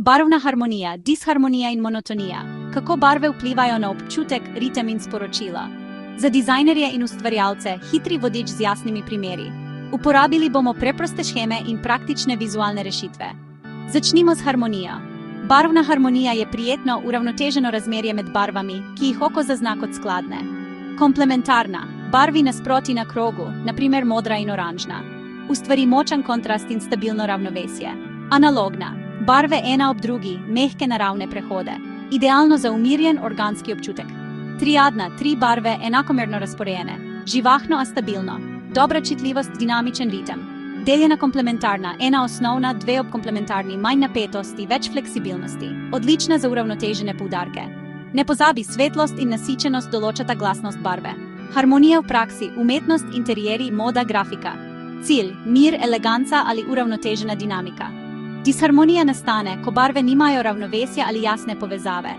Barvna harmonija, disharmonija in monotonija. Kako barve vplivajo na občutek, ritem in sporočilo? Za dizajnerje in ustvarjalce hitri vodič z jasnimi primeri. Uporabili bomo preproste sheme in praktične vizualne rešitve. Začnimo s harmonijo. Barvna harmonija je prijetno, uravnoteženo razmerje med barvami, ki jih oko zazna kot skladne. Komplementarna. Barvi nasproti na krogu, na primer modra in oranžna. Ustvari močan kontrast in stabilno ravnovesje. Analogna. Barve ena ob drugi, mehke naravne prehode. Idealno za umirjen organski občutek. Triadna, tri barve enakomerno razporejene. Živahno, a stabilno. Dobra čitljivost, dinamičen ritem. Deljena komplementarna, ena osnovna, dve obkomplementarni, manj napetosti, več fleksibilnosti. Odlična za uravnotežene poudarke. Ne pozabi, svetlost in nasičenost določata glasnost barve. Harmonija v praksi, umetnost, interieri, moda, grafika. Cilj, mir, eleganca ali uravnotežena dinamika. Disharmonija nastane, ko barve nimajo ravnovesja ali jasne povezave.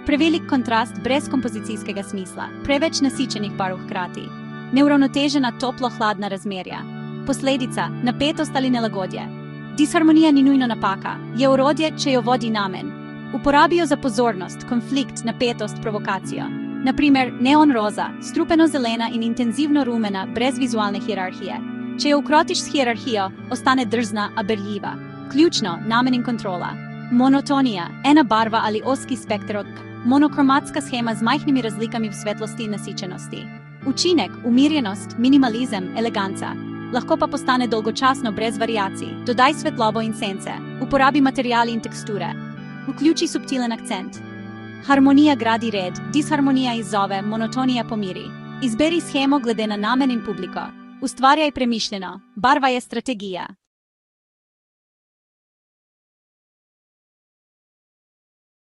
Prevelik kontrast brez kompozicijskega smisla, preveč nasičenih barv hkrati. Neuravnotežena toplo-hladna razmerja. Posledica, napetost ali nelagodje. Disharmonija ni nujno napaka, je orodje, če jo vodi namen. Uporabijo za pozornost, konflikt, napetost, provokacijo. Naprimer, neon roza, strupeno zelena in intenzivno rumena, brez vizualne hierarhije. Če jo ukrotiš s hierarhijo, ostane drzna, a berljiva. Ključno, namen in kontrola. Monotonija, ena barva ali ozki spekter od monokromatska shema z majhnimi razlikami v svetlosti in nasičenosti. Učinek, umirjenost, minimalizem, eleganca. Lahko pa postane dolgočasno brez variacij. Dodaj svetlobo in sence. Uporabi materiali in teksture. Vključi subtilen akcent. Harmonija gradi red, disharmonija izzove, monotonija pomiri. Izberi shemo glede na namen in publiko. Ustvarjaj premišljeno. Barva je strategija.